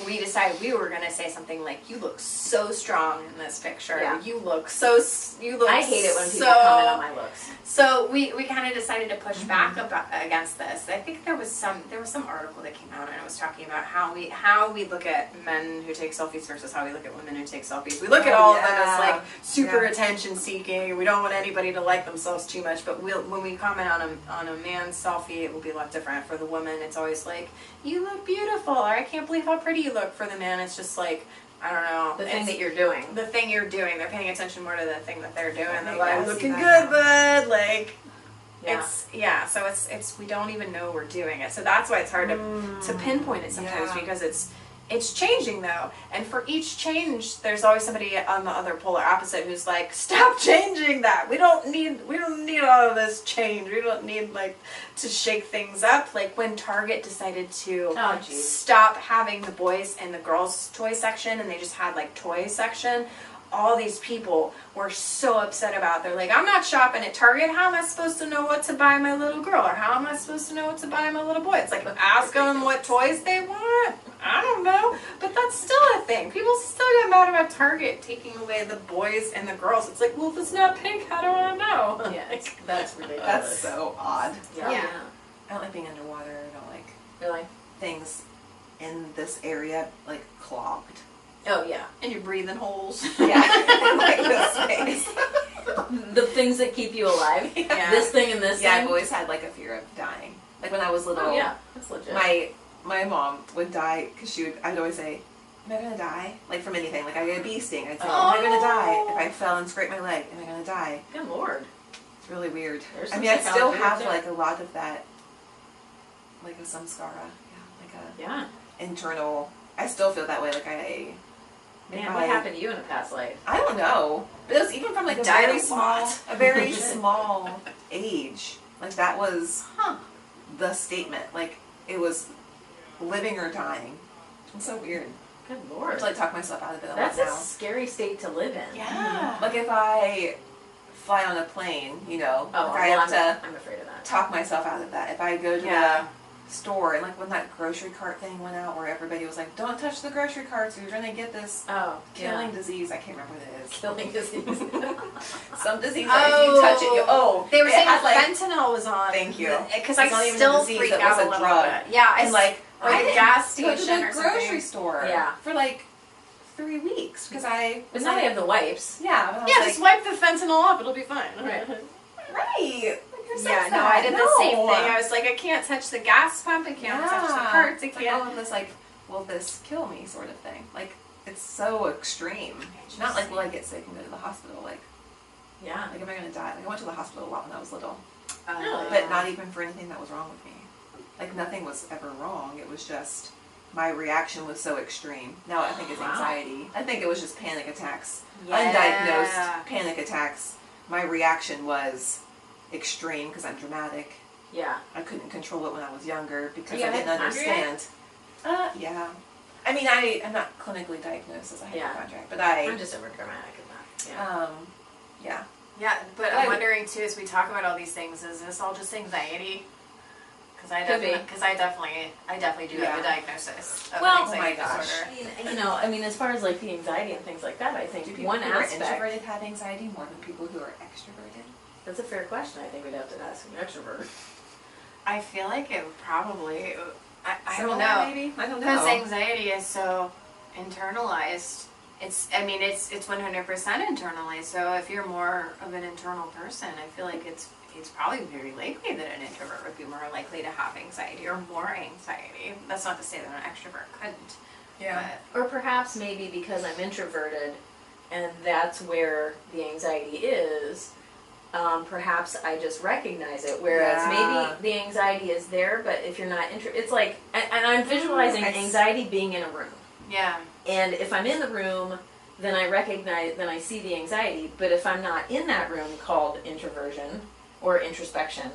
S3: we decided we were going to say something like, you look so strong in this picture.
S1: Yeah.
S3: You look I
S1: hate it when people comment on my looks.
S3: So we kind of decided to push back against this. I think there was some article that came out, and it was talking about how we look at men who take selfies versus how we look at women who take selfies. We look at all of them as like super attention seeking. We don't want anybody to like themselves too much, but when we comment on a man's selfie, it will be a lot different. For the woman, it's always like, you look beautiful, or I can't believe how pretty you look. For the man, it's just like, I don't know.
S1: The thing that you're doing.
S3: The thing you're doing. They're paying attention more to the thing that they're doing. They're
S2: Yeah,
S3: like,
S2: I
S3: looking
S2: see
S3: good,
S2: that
S3: bud. Like,
S1: Yeah.
S3: so it's we don't even know we're doing it. So that's why it's hard to pinpoint it sometimes, because it's changing though. And for each change, there's always somebody on the other polar opposite who's like, stop changing that. We don't need all of this change. We don't need like to shake things up. Like when Target decided to stop having the boys and the girls toy section, and they just had like toy section. All these people were so upset about. They're like, I'm not shopping at Target. How am I supposed to know what to buy my little girl? Or how am I supposed to know what to buy my little boy? It's like, ask them what toys they want. I don't know. But that's still a thing. People still get mad about Target taking away the boys and the girls. It's like, well, if it's not pink, how do I know?
S1: Yeah, that's ridiculous.
S2: That's so odd.
S3: Yeah.
S2: I don't like being underwater. I don't like
S1: Really?
S2: things in this area like clogged.
S1: Oh yeah.
S3: And you're breathing holes.
S2: Yeah, like this space.
S1: The things that keep you alive.
S3: Yeah.
S1: This thing and this
S2: Yeah,
S1: thing.
S2: I've always had like a fear of dying. Like when I was little.
S1: Oh yeah, that's legit.
S2: My mom would die because I'd always say, am I gonna die? Like from anything. Like I get a bee sting, I'd say, am I gonna die? If I fell and scraped my leg, am I gonna die?
S1: Good Lord.
S2: It's really weird.
S1: There's
S2: I
S1: some
S2: mean, I
S1: stuff
S2: still
S1: out there,
S2: have
S1: too.
S2: like a lot of that, like a samskara, like a
S1: Yeah.
S2: internal. I still feel that way. Like
S1: Man, what happened to you in a past life?
S2: I don't know, but it was even from like a
S3: Died
S2: very
S3: a
S2: small,
S3: lot.
S2: a very small age. Like that was
S3: Huh.
S2: the statement. Like it was living or dying. It's so weird.
S1: Good
S2: I
S1: Lord.
S2: have to like talk myself out of it a
S1: That's
S2: lot
S1: a
S2: now.
S1: scary state to live in.
S3: Yeah.
S2: Like if I fly on a plane, you know,
S1: Oh,
S2: like I
S1: well,
S2: have to
S1: I'm afraid of that.
S2: talk myself out of that. If I go to
S3: Yeah.
S2: the store and like when that grocery cart thing went out where everybody was like, don't touch the grocery carts, you're gonna get this
S1: Oh,
S2: killing
S1: yeah.
S2: disease. I can't remember what it is.
S1: Killing disease.
S2: Some disease that if you touch it,
S3: They were
S2: it
S3: saying
S2: had, like,
S3: fentanyl was on.
S2: Thank you.
S3: Because
S2: It's
S3: I
S2: not even a
S3: still
S2: disease,
S3: freak
S2: it was
S3: out
S2: a
S3: a little
S2: drug.
S3: bit. Yeah,
S2: and like
S3: or
S2: I
S3: a
S2: didn't
S3: gas
S2: go to
S3: station
S2: the
S3: or
S2: grocery
S3: something.
S2: store
S1: Yeah.
S2: for like 3 weeks because I
S1: But
S2: was
S1: now
S2: like,
S1: they have the wipes.
S2: yeah, but I was
S3: Yeah,
S2: like,
S3: just wipe the fentanyl off. It'll be fine.
S1: Right.
S2: right. Like, who says
S3: Yeah, no,
S2: that?
S3: I did the
S2: No.
S3: same thing. I was like, I can't touch the gas pump. I can't touch the carts. I
S2: It's like
S3: can't.
S2: all of this like, will this kill me sort of thing. Like it's so extreme. Not like will I get sick and go to the hospital. Like
S1: Yeah.
S2: am I gonna die? Like I went to the hospital a lot when I was little,
S1: Really?
S2: but not even for anything that was wrong with me. Like nothing was ever wrong. It was just my reaction was so extreme. Now I think it's
S1: Wow.
S2: anxiety. I think it was just panic attacks.
S3: Yeah.
S2: Undiagnosed panic attacks. My reaction was extreme because I'm dramatic.
S1: Yeah.
S2: I couldn't control it when I was younger because
S1: You
S2: I
S1: got
S2: didn't
S1: hypochondriac?
S2: understand. Yeah. I mean, I'm not clinically diagnosed as a
S1: Yeah.
S2: hypochondriac, but
S1: I'm just over dramatic in that. Yeah.
S2: yeah.
S3: Yeah, but
S2: I-
S3: I'm wondering too, as we talk about all these things, is this all just anxiety? Because
S1: Could be.
S3: I definitely do have a
S2: Yeah.
S3: diagnosis of
S1: Well,
S3: an
S2: oh my
S3: anxiety
S2: gosh.
S3: disorder.
S1: I mean, as far as like the anxiety and things like that, I think
S2: Do people
S1: one
S2: who are
S1: aspect.
S2: introverted have anxiety more than people who are extroverted?
S1: That's a fair question. I think we'd have to ask an extrovert.
S3: I feel like it probably. I don't
S2: Similar,
S3: know.
S2: Maybe I don't
S3: Because
S2: know.
S3: anxiety is so internalized. It's 100% internalized. So if you're more of an internal person, I feel like it's probably very likely that an introvert would be more likely to have anxiety or more anxiety. That's not to say that an extrovert couldn't.
S2: Yeah.
S1: Or perhaps maybe because I'm introverted and that's where the anxiety is, perhaps I just recognize it. Whereas
S2: Yeah.
S1: maybe the anxiety is there, but if you're not it's like, and I'm visualizing anxiety being in a room.
S3: Yeah.
S1: And if I'm in the room, then I see the anxiety. But if I'm not in that room called introversion or introspection,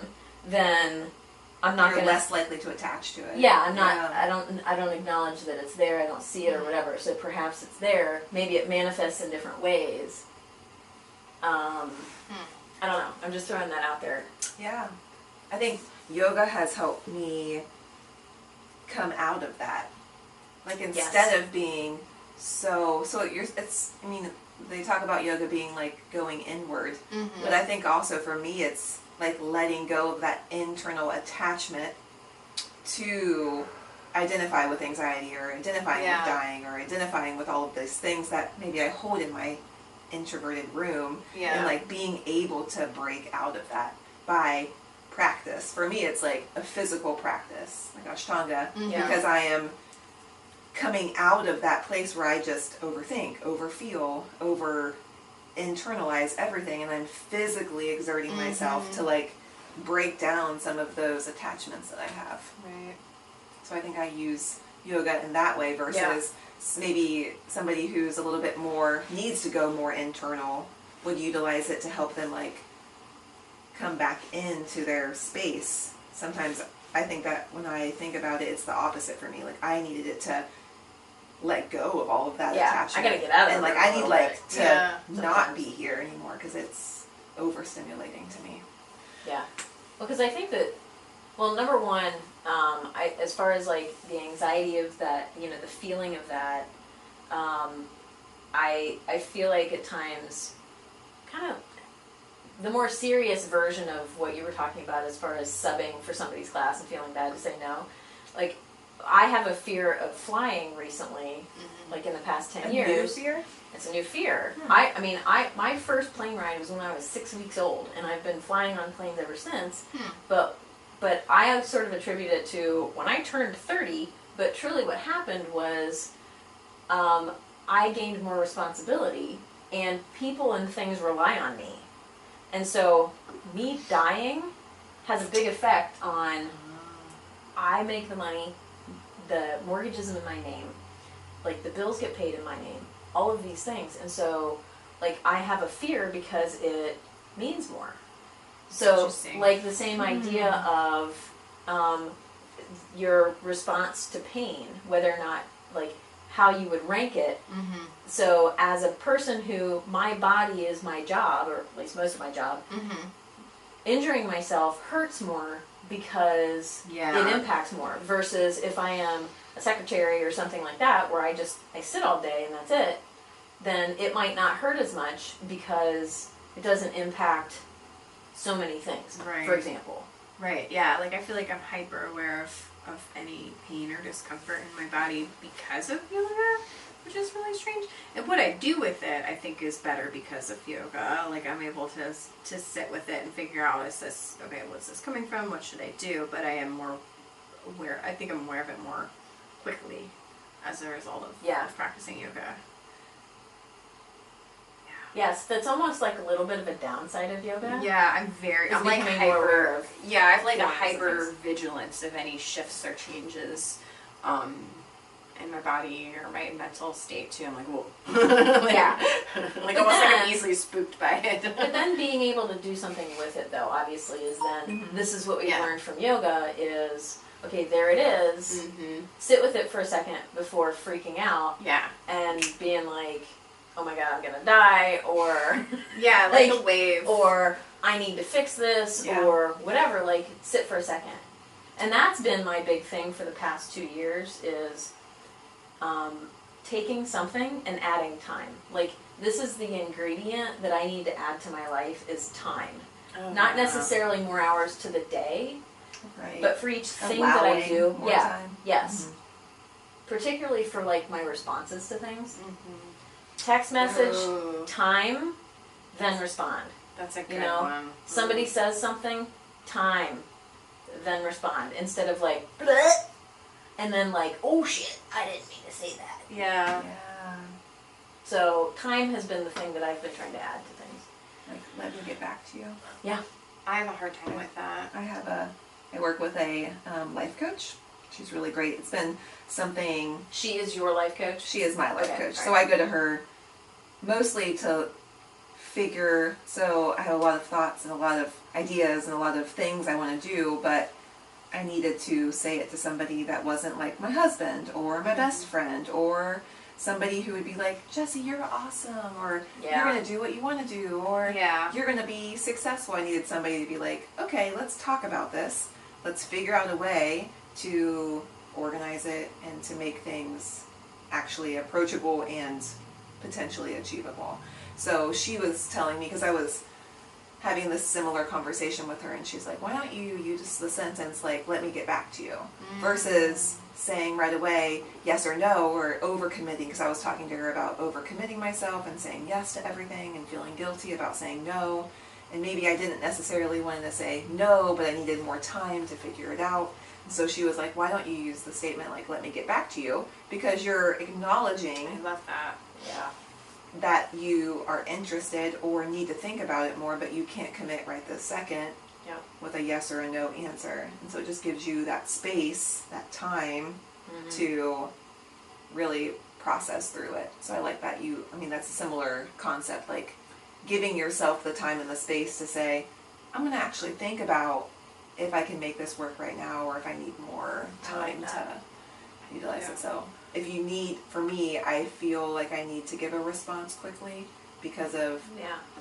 S1: then I'm not
S2: You're
S1: gonna.
S2: less likely to attach to it.
S1: Yeah, I'm not.
S2: Yeah.
S1: I don't acknowledge that it's there. I don't see it or whatever. So perhaps it's there. Maybe it manifests in different ways. I don't know. I'm just throwing that out there.
S2: Yeah. I think yoga has helped me come out of that. Like instead of being I mean, they talk about yoga being like going inward,
S3: Mm-hmm.
S2: but I think also for me it's like letting go of that internal attachment to identify with anxiety or identifying
S3: Yeah.
S2: with dying or identifying with all of these things that maybe I hold in my introverted room,
S3: Yeah.
S2: and like being able to break out of that by practice. For me it's like a physical practice, like Ashtanga,
S1: Yeah.
S2: because I am coming out of that place where I just overthink, overfeel, over internalize everything, and I'm physically exerting myself to like break down some of those attachments that I have.
S3: Right.
S2: So I think I use yoga in that way versus maybe somebody who's a little bit more, needs to go more internal, would utilize it to help them like come back into their space. Sometimes I think that when I think about it, it's the opposite for me. Like I needed it to let go of all of that
S1: Yeah,
S2: attachment.
S1: I gotta get out of
S2: and
S1: it
S2: like
S1: a
S2: I need
S1: little
S2: like
S1: bit.
S2: to
S3: Yeah,
S2: not
S1: sometimes.
S2: be here anymore because it's overstimulating to me.
S1: Yeah. Well, because I think that, well, number one, as far as like the anxiety of that, the feeling of that, I feel like at times, kind of, the more serious version of what you were talking about as far as subbing for somebody's class and feeling bad to say no, like, I have a fear of flying recently, like in the past 10 years.
S2: New fear?
S1: It's a new fear.
S2: Hmm.
S1: My first plane ride was when I was 6 weeks old, and I've been flying on planes ever since. But I sort of attribute it to when I turned 30. But truly, what happened was I gained more responsibility, and people and things rely on me. And so, me dying has a big effect on, I make the money, the mortgage is in my name, like the bills get paid in my name, all of these things. And so, like, I have a fear because it means more. So, like, the same idea of your response to pain, whether or not, like, how you would rank it.
S3: Mm-hmm.
S1: So, as a person who, my body is my job, or at least most of my job, injuring myself hurts more because it impacts more, versus if I am a secretary or something like that, where I sit all day and that's it, then it might not hurt as much because it doesn't impact so many things, for example.
S3: Right, yeah, like I feel like I'm hyper aware of any pain or discomfort in my body because of yoga, which is really strange. And what I do with it, I think, is better because of yoga. Like, I'm able to sit with it and figure out, what's this coming from? What should I do? But I am more aware, I think I'm aware of it more quickly as a result of practicing yoga.
S1: Yes, that's almost like a little bit of a downside of yoga.
S3: Yeah, I'm like hyper. Yeah, I have like a hyper vigilance of any shifts or changes in my body or my mental state too. I'm like, whoa. Like almost like I'm easily spooked by it.
S1: But then being able to do something with it, though, obviously, is then, this is what we learned from yoga is, okay, there it is. Sit with it for a second before freaking out.
S3: Yeah.
S1: And being like, oh my god, I'm gonna die, or
S3: like a wave,
S1: or I need to fix this, or whatever. Like, sit for a second. And that's been my big thing for the past 2 years is taking something and adding time. Like, this is the ingredient that I need to add to my life is time. Not necessarily more hours to the day, but for each thing that I do,
S2: time.
S1: Yes. Particularly for like my responses to things. Text message, time, then respond.
S3: That's a good one.
S1: Somebody says something, time, then respond. Instead of like, bleh, and then like, oh shit, I didn't mean to say that.
S3: Yeah.
S1: So time has been the thing that I've been trying to add to things.
S2: Like, let me get back to you.
S1: Yeah.
S3: I have a hard time with that.
S2: I work with a life coach. She's really great. It's been something.
S1: She is your life coach?
S2: She is my life coach. So I go to her mostly to figure, so I have a lot of thoughts and a lot of ideas and a lot of things I want to do, but I needed to say it to somebody that wasn't like my husband or my best friend or somebody who would be like, Jessie, you're awesome, or you're going to do what you want to do, or you're going to be successful. I needed somebody to be like, okay, let's talk about this. Let's figure out a way to organize it and to make things actually approachable and potentially achievable. So she was telling me, because I was having this similar conversation with her, and she's like, why don't you use the sentence like, let me get back to you, versus saying right away yes or no, or overcommitting, because I was talking to her about overcommitting myself and saying yes to everything and feeling guilty about saying no. And maybe I didn't necessarily want to say no, but I needed more time to figure it out. And so she was like, why don't you use the statement like, let me get back to you, because you're acknowledging
S3: I love that.
S2: that you are interested or need to think about it more, but you can't commit right this second with a yes or a no answer. And so it just gives you that space, that time to really process through it. So I like that that's a similar concept, like giving yourself the time and the space to say, I'm going to actually think about if I can make this work right now, or if I need more time to utilize it. So if you need, for me, I feel like I need to give a response quickly because of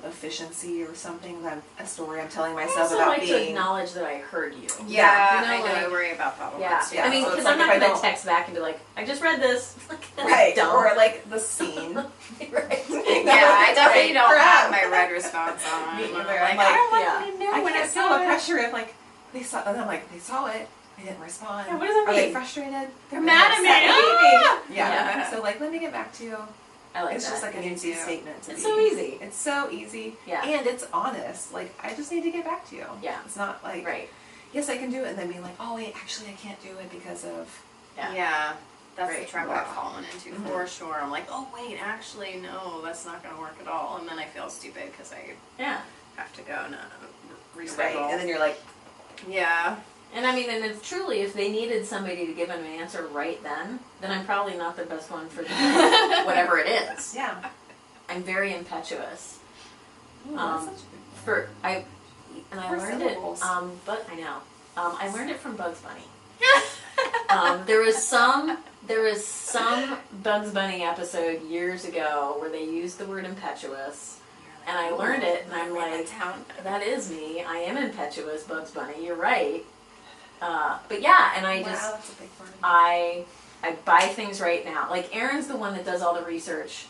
S2: efficiency or something. A story I'm telling myself about
S1: like
S2: being.
S1: to acknowledge that I heard you.
S3: I know. I worry about that.
S1: I mean, because I'm not going to text back and be like, I just read this. Dumb.
S2: Or like the scene.
S3: I definitely don't have my red response on.
S2: Me either.
S3: Like,
S2: I
S3: don't know when
S2: can't
S3: I
S2: feel
S3: saw
S2: the
S3: it.
S2: pressure of like, they saw, and I'm like, they saw it. They didn't respond.
S3: Yeah, what does that
S2: Are
S3: mean?
S2: they frustrated?
S3: They're mad at me.
S2: Yeah. So like, let me get back to you.
S1: I like
S2: it's
S1: that.
S2: just like an easy statement to
S1: It's
S2: be.
S1: so easy.
S2: It's so easy.
S1: Yeah.
S2: And it's honest. Like, I just need to get back to you.
S1: Yeah.
S2: It's not like, yes, I can do it, and then being like, oh wait, actually I can't do it because of.
S3: Yeah. That's
S1: Right.
S3: the trap I've fallen into for sure. I'm like, oh wait, actually no, that's not going to work at all, and then I feel stupid because I have to go and reschedule.
S2: Right, and then you're like,
S3: yeah.
S1: And I mean, and if they needed somebody to give them an answer right then I'm probably not the best one for whatever it is.
S2: yeah.
S1: I'm very impetuous.
S2: Ooh, that's such a good
S1: I learned it.
S2: syllables.
S1: But I know. I learned it from Bugs Bunny. There was some Bugs Bunny episode years ago where they used the word impetuous, and I learned it, and I'm like, that is me. I am impetuous, Bugs Bunny. You're right. But yeah, and I just
S2: that's a big word.
S1: I buy things right now. Like Aaron's the one that does all the research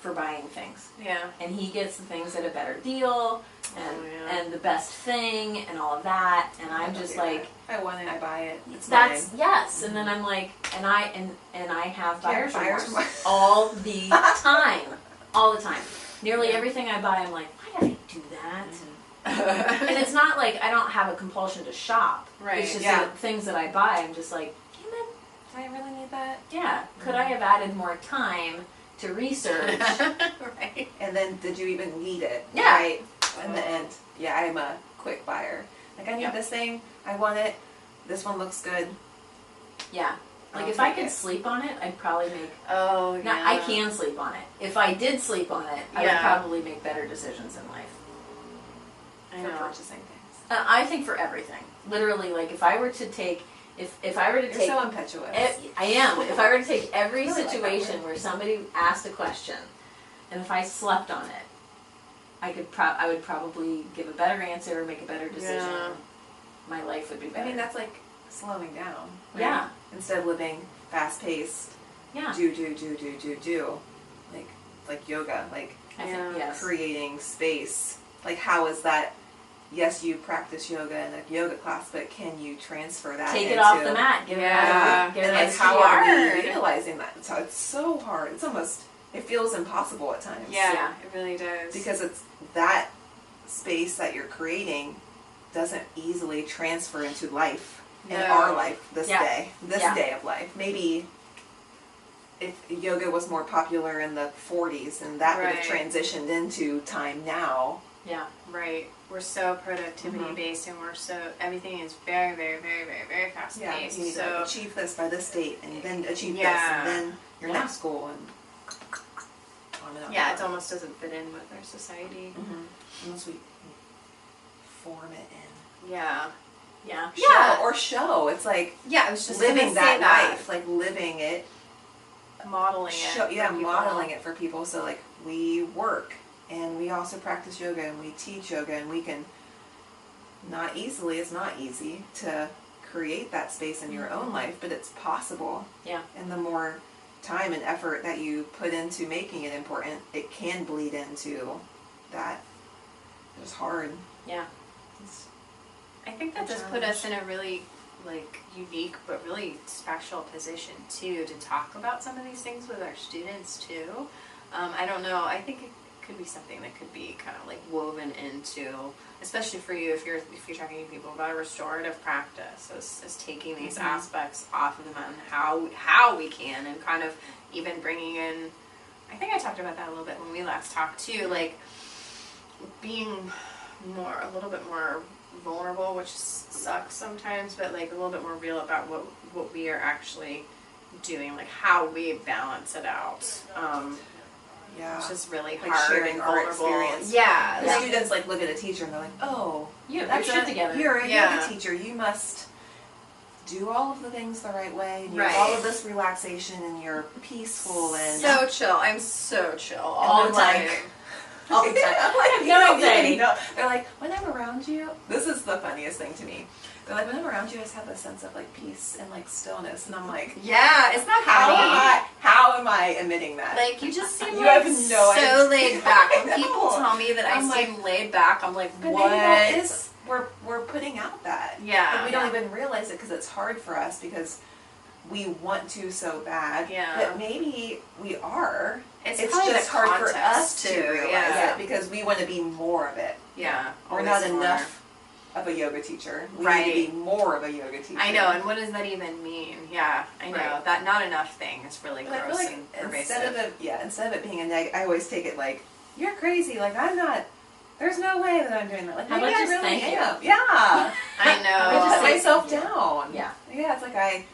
S1: for buying things.
S3: Yeah.
S1: And he gets the things at a better deal and the best thing and all of that. And I'm just like,
S2: if I want it, I buy it. It's
S1: that's
S2: mine.
S1: yes. And then I'm like, and I have buyer's
S2: buyer's
S1: remorse
S2: remorse.
S1: all the time, all the time. Nearly everything I buy, I'm like, why did I do that? And it's not like I don't have a compulsion to shop.
S3: Right.
S1: It's just that things that I buy, I'm just like, damn it.
S2: Do I really need that?
S1: Yeah. Could I have added more time to research?
S3: Right.
S2: And then, did you even need it?
S1: Yeah.
S2: Right. In the end, yeah, I'm a quick buyer. Like, I need this thing. I want it. This one looks good.
S1: Yeah. Like
S2: I'll
S1: if I
S2: take
S1: could
S2: it.
S1: sleep on it, I'd probably make.
S3: Oh, yeah.
S1: Now, I can sleep on it. If I did sleep on it, I would probably make better decisions in life.
S3: I
S2: For
S3: know.
S2: purchasing things.
S1: I think for everything. Literally, like if I were to take, if I were to
S2: You're
S1: take,
S2: so impetuous.
S1: I am. If I were to take every
S2: I really like that
S1: situation
S2: word.
S1: where somebody asked a question, and if I slept on it, I would probably give a better answer, make a better decision.
S3: Yeah.
S1: My life would be better.
S2: I mean, that's like slowing down. Right?
S1: Yeah.
S2: Instead of living fast paced.
S1: yeah.
S2: Do. Like yoga. Like
S1: I think yes.
S2: creating space. Like, how is that? Yes, you practice yoga in a yoga class, but can you transfer that?
S1: Take it
S2: into,
S1: off the mat. Give
S3: Yeah.
S1: it. Give
S2: And
S1: it
S2: like,
S1: a
S2: how are
S3: hard.
S2: we utilizing that? So it's so hard. It's almost. It feels impossible at times.
S3: Yeah, it really does.
S2: Because it's that space that you're creating doesn't easily transfer into life in
S3: No.
S2: our life this
S1: Yeah.
S2: day. This
S1: Yeah.
S2: day of life. Maybe if yoga was more popular in the 40s and that would have
S3: Right.
S2: transitioned into time now.
S1: Yeah.
S3: Right. We're so productivity based, and we're so everything is very, very, very, very, very fast
S2: Yeah,
S3: paced.
S2: you need to
S3: So
S2: achieve this by this date and then achieve this
S3: Yeah.
S2: and then you're
S1: Yeah.
S2: in school and on and on.
S3: yeah, it almost doesn't fit in with our society.
S2: Unless we form it in.
S3: Yeah.
S1: Yeah.
S2: Show. It's like
S3: Yeah, I was just
S2: living
S3: gonna say
S2: that life, like living it.
S3: modeling it.
S2: Modeling it for people. So like we work and we also practice yoga and we teach yoga and we can it's not easy to create that space in your own life, but it's possible.
S1: Yeah.
S2: And the more time and effort that you put into making it important, it can bleed into that. It's hard.
S1: Yeah.
S3: I think that does put us in a really unique but really special position too to talk about some of these things with our students too. I don't know. I think it could be something that could be kind of like woven into, especially for you if you're talking to people about a restorative practice, as taking these aspects off of them and how we can, and kind of even bringing in. I think I talked about that a little bit when we last talked too, like being a little bit more vulnerable, which sucks sometimes, but like a little bit more real about what we are actually doing, like how we balance it out.
S2: Yeah.
S3: Which is really
S2: Like
S3: hard
S2: sharing
S3: and
S2: our
S3: vulnerable.
S2: experience.
S3: Yeah.
S2: The
S3: like-
S2: students like look at a teacher and they're like, oh,
S1: You have
S2: that's
S1: your shit together.
S2: You're a
S3: Yeah.
S2: yoga teacher. You must do all of the things the right way. And you
S3: Right.
S2: have all of this relaxation and you're peaceful and
S3: so chill. I'm so chill all the
S2: And I'm
S3: time.
S2: like-
S1: All the time.
S2: I'm like,
S1: No
S2: you don't
S1: anxiety.
S2: even know. They're like, when I'm around you, this is the funniest thing to me. They're like, when I'm around you, I just have a sense of like peace and like stillness, and I'm like,
S3: Yeah, it's not
S2: how am I emitting that?
S3: Like you just seem
S2: You
S3: like
S2: have no
S3: so
S2: idea.
S3: laid back. When
S2: I
S3: people
S2: know.
S3: tell me that I
S2: I'm
S3: seem laid back, I'm like,
S2: But
S3: what?
S2: maybe that is we're putting out that.
S3: Yeah.
S2: But we don't even realize it because it's hard for us because we want to so bad.
S3: Yeah.
S2: But maybe we are.
S3: It's
S2: It's
S3: probably
S2: just
S3: the
S2: hard for
S3: context
S2: us to
S3: too,
S2: realize
S3: yeah.
S2: it because we want to be more of it.
S3: Yeah.
S2: We're
S3: always
S2: not
S3: more.
S2: enough of a yoga teacher. We
S3: Right.
S2: need to be more of a yoga teacher.
S3: I know, and what does that even mean? Yeah, I know.
S2: Right.
S3: That not enough thing is really
S2: But I
S3: gross
S2: feel like
S3: and pervasive.
S2: instead of it being a neg, I always take it like, you're crazy. Like, I'm not. There's no way that I'm doing that. Like,
S1: How
S2: maybe
S1: about
S2: I
S1: just
S2: really
S1: thank you?
S2: am. Yeah.
S3: I know.
S2: I just let
S1: Like,
S2: myself down.
S1: Yeah.
S2: Yeah, it's like I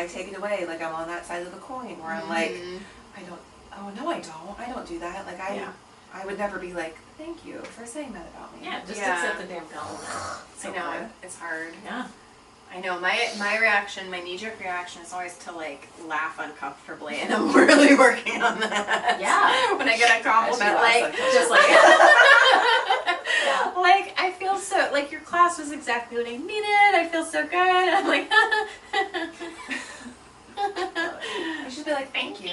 S2: take it away. Like I'm on that side of the coin where I'm like,
S3: Mhm.
S2: I don't. Oh no, I don't. I don't do that. Like I would never be like, thank you for saying that about me.
S1: Yeah, just
S3: Yeah.
S1: accept the damn compliment.
S3: I know,
S2: hard.
S3: it's hard.
S1: Yeah.
S3: I know, my reaction, my knee-jerk reaction is always to like laugh uncomfortably, and I'm really working on that.
S1: Yeah.
S3: When I get a compliment,
S2: As she
S3: like,
S2: laughs
S1: Just like that. Yeah.
S3: like, I feel so, like, your class was exactly what I needed, I feel so good, I'm like,
S2: I should be like, thank you.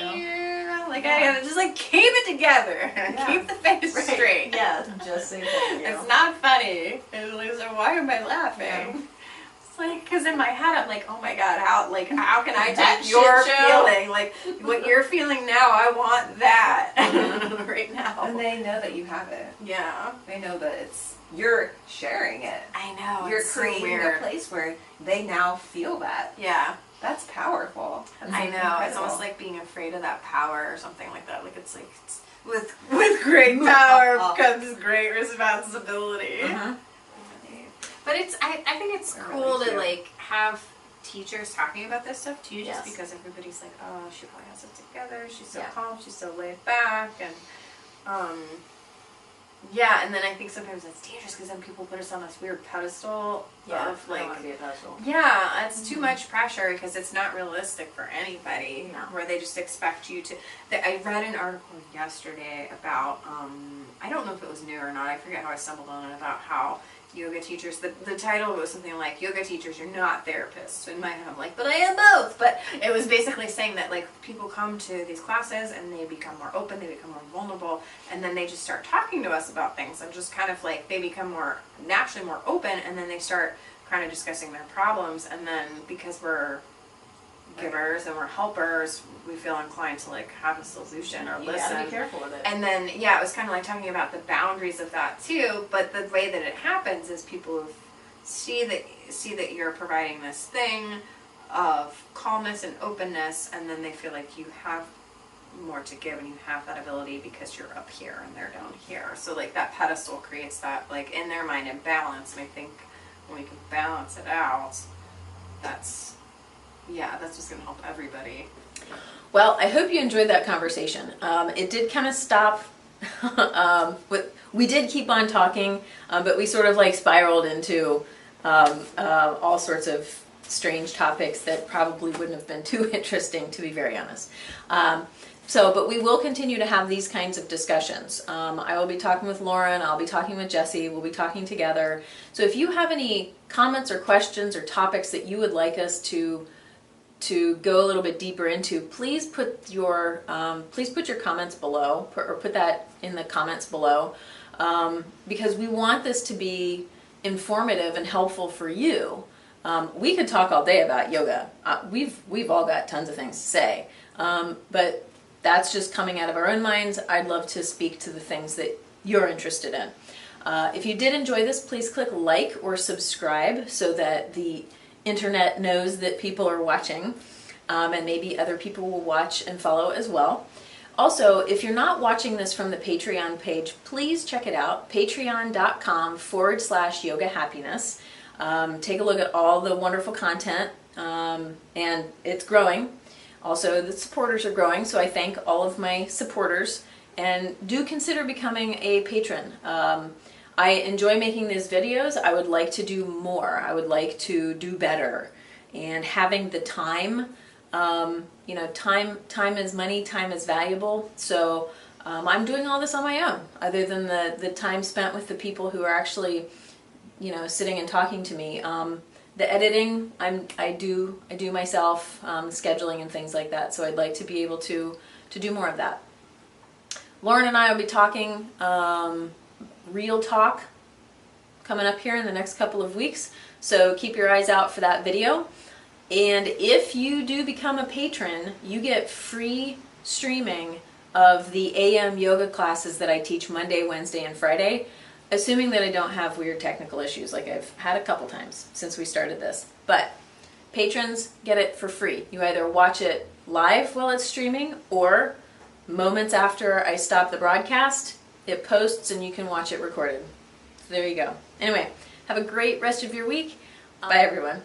S3: Like,
S2: Yeah.
S3: I gotta just, like, keep it together.
S2: Yeah.
S3: Keep the face
S1: Right.
S3: straight.
S1: Yeah, just say thank you.
S3: It's not funny. It's like, so why am I laughing?
S2: Yeah.
S3: It's like, because in my head, I'm like, oh my God, how can I
S1: That
S3: take your
S1: shit show.
S3: feeling? Like, what you're feeling now, I want that right now.
S2: And they know that you have it.
S3: Yeah.
S2: They know that you're sharing it.
S3: I know.
S2: You're
S3: it's so
S2: creating
S3: weird.
S2: a place where they now feel that.
S3: Yeah.
S2: That's powerful. That's
S3: I know. It's
S2: incredible.
S3: almost like being afraid of that power or something like that. Like it's like with great power comes great responsibility.
S1: Uh-huh.
S3: But I think it's
S2: They're
S3: cool
S2: really
S3: to
S2: cute.
S3: like have teachers talking about this stuff too, just
S1: Yes.
S3: because everybody's like, oh, she probably has it together. She's so
S1: Yeah.
S3: calm. She's so laid back, and yeah. And then I think sometimes that's dangerous because then people put us on this weird pedestal
S1: Yeah,
S3: of
S1: I don't
S3: like.
S1: want to be a pedestal.
S3: Yeah, it's too much pressure because it's not realistic for anybody.
S1: No.
S3: Where they just expect you to. I read an article yesterday about I don't know if it was new or not. I forget how I stumbled on it about how yoga teachers. The title was something like "Yoga teachers, you're not therapists." In my head, I'm like, but I am both. But it was basically saying that like people come to these classes and they become more open, they become more vulnerable, and then they just start talking to us about things and just kind of like they become more naturally more open, and then they start kind of discussing their problems, and then because we're givers and we're helpers, we feel inclined to like have a solution or
S1: You
S3: listen.
S1: gotta be careful with it.
S3: And then yeah, it was kind of like talking about the boundaries of that too. But the way that it happens is people see that you're providing this thing of calmness and openness, and then they feel like you have more to give and you have that ability because you're up here and they're down here. So like that pedestal creates that like in their mind imbalance. And I think when we can balance it out, that's just going to help everybody.
S1: Well, I hope you enjoyed that conversation. It did kind of stop. We did keep on talking, but we sort of like spiraled into all sorts of strange topics that probably wouldn't have been too interesting, to be very honest. But we will continue to have these kinds of discussions. I will be talking with Lauren, I'll be talking with Jesse, we'll be talking together. So if you have any comments or questions or topics that you would like us to go a little bit deeper into, please put your comments below, or put that in the comments below, because we want this to be informative and helpful for you. We could talk all day about yoga. We've all got tons of things to say, but that's just coming out of our own minds. I'd love to speak to the things that you're interested in. If you did enjoy this, please click like or subscribe so that the internet knows that people are watching, and maybe other people will watch and follow as well. Also, if you're not watching this from the Patreon page, please check it out, patreon.com/yoga happiness. Take a look at all the wonderful content, and it's growing. Also, the supporters are growing, so I thank all of my supporters, and do consider becoming a patron. I enjoy making these videos. I would like to do more. I would like to do better. And having the time, time is money, time is valuable. So I'm doing all this on my own, other than the time spent with the people who are actually, sitting and talking to me. The editing, I do myself, scheduling and things like that. So I'd like to be able to do more of that. Lauren and I will be talking real talk coming up here in the next couple of weeks, so keep your eyes out for that video. And if you do become a patron, you get free streaming of the AM yoga classes that I teach Monday, Wednesday, and Friday. assuming that I don't have weird technical issues like I've had a couple times since we started this. But patrons get it for free. You either watch it live while it's streaming, or moments after I stop the broadcast, it posts and you can watch it recorded. So there you go. Anyway, have a great rest of your week. Bye, everyone.